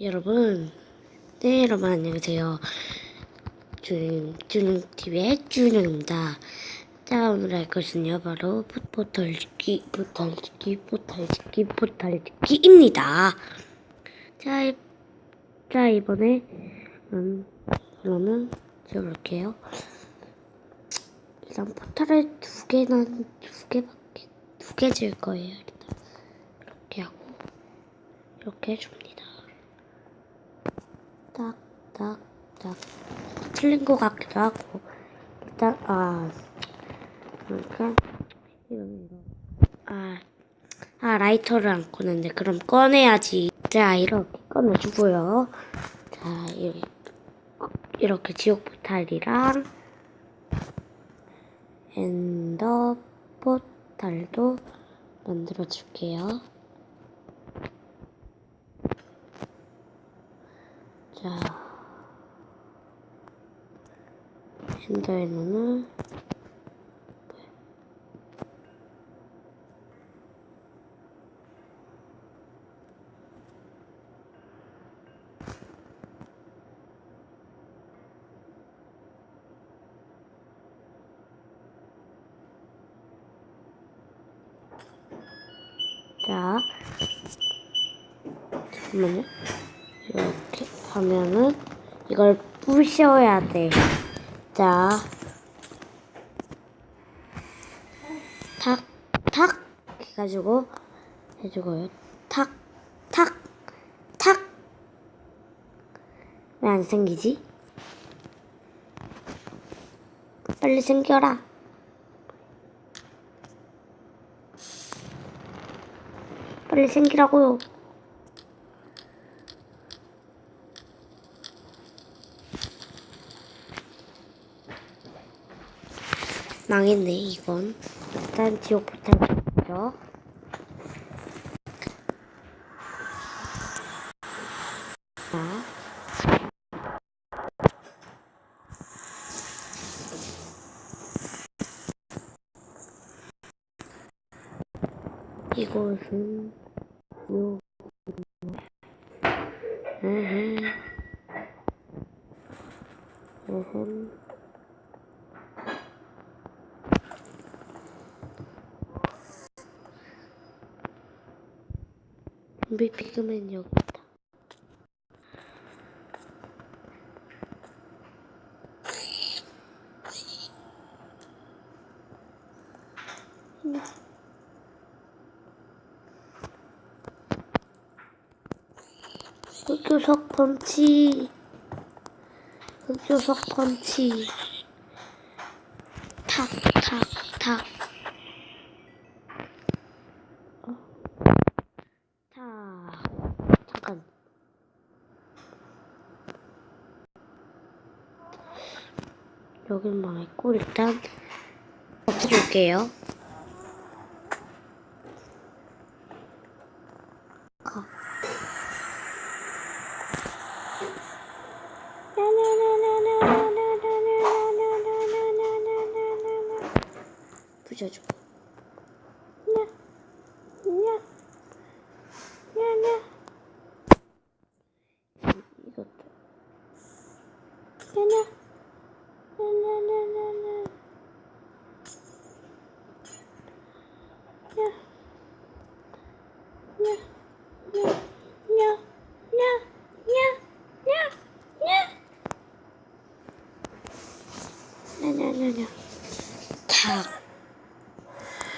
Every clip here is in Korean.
여러분, 네, 여러분 안녕하세요. 준웅TV의 준웅입니다. 자, 오늘 할 것은요, 바로 포탈짓기입니다. 자, 이번에, 그러면 지어볼게요. 일단 포탈을 두 개 지을 거예요. 일단. 이렇게 하고, 이렇게 해줍니다. 딱. 틀린 것 같기도 하고. 일단, 그러니까, 라이터를 안 꺼냈는데, 그럼 꺼내야지. 자, 이렇게 꺼내주고요. 자, 이렇게 지옥 포탈이랑, 엔더 포탈도 만들어줄게요. 자, 엔더에는 자, 잠깐만요. 이렇게 하면은 이걸 부셔야 돼. 자, 탁 해주고요. 탁. 왜 안 생기지? 빨리 생겨라. 빨리 생기라고요. 망했네, 이건. 일단 지옥 포탈이죠. 자. 이곳은 좀비 피그맨 여기 있다. 흑요석 펀치. 탁. 잠깐. 여긴 망했고, 일단 엎어줄게요. 부셔주고. 이것도.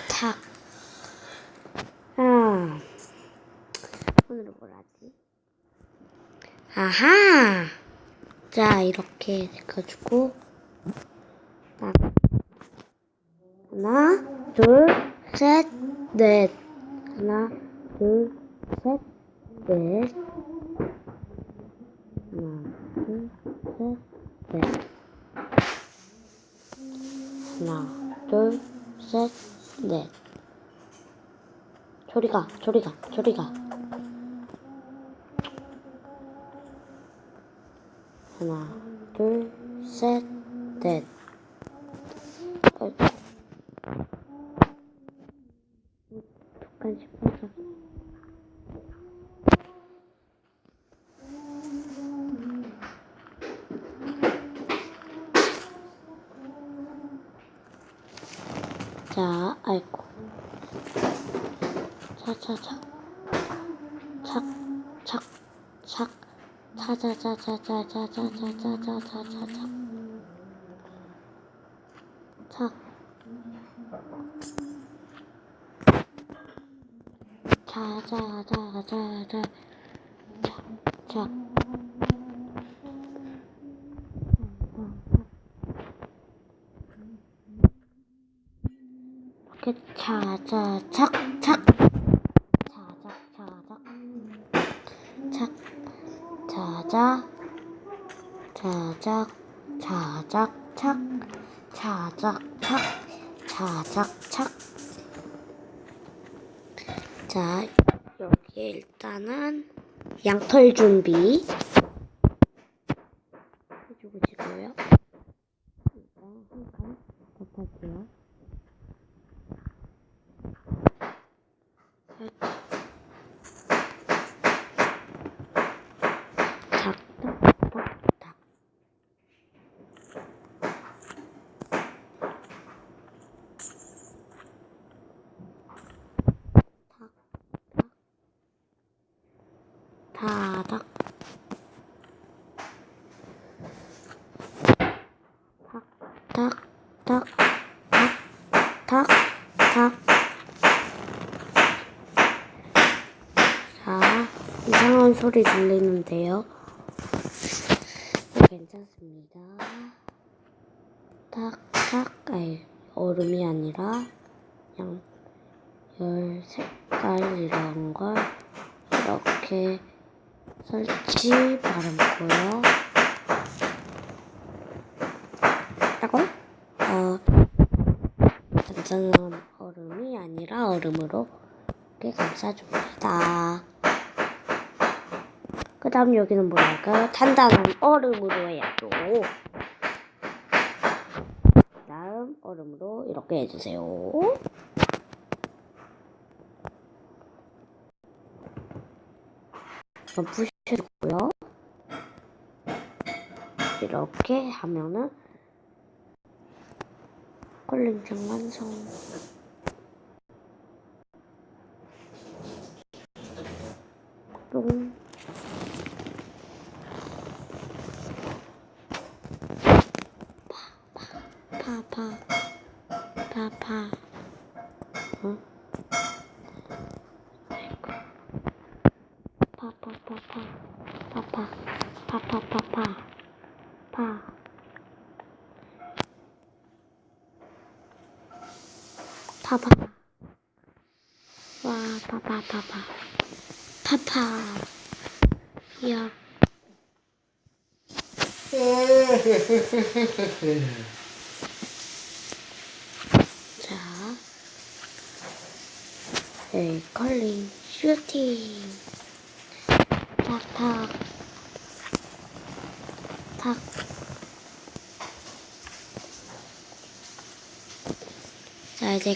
탁. 오늘은 뭘 하지? 아하! 자, 이렇게 해가지고. 하나, 둘, 셋, 넷. 하나, 둘, 셋, 넷. 하나, 둘, 셋, 넷. 하나, 둘, 셋, 넷. 저리가. 하나, 둘, 셋, 넷. 잠깐 싶어서. 자, 아이고. 차차차. 착, 착, 착. 차차차차차차차차차차차차. 착. 차차차차차. 착, 착. 이렇게 차차착, 착. 차작차작. 착. 자작, 자작, 자작, 착, 자작, 착, 자작, 착. 자, 여기에 일단은 양털 준비 해주고 싶고요. 일단 한 칸 더 탈게요. 탁탁탁탁. 타닥. 탁, 탁, 탁, 탁. 자, 이상한 소리 들리는데요. 괜찮습니다. 탁, 탁. 아이, 얼음이 아니라 그냥 열 색깔 이런 걸 이렇게 설치 바르고요. 라고? 단단한 얼음이 아니라 얼음으로 이렇게 감싸줍니다. 그 다음 여기는 뭐랄까요? 단단한 얼음으로 해야죠. 그 다음 얼음으로 이렇게 해주세요. 부셔주고요. 이렇게 하면은 컬링장 완성. 뿅. 파파. 응? 아이고. 파파파파. 파파. 파파파파. 파. 파파. 와, 파파파파. 파파. 야. 자, 컬링 슈팅. 탁탁. 탁. 자, 이제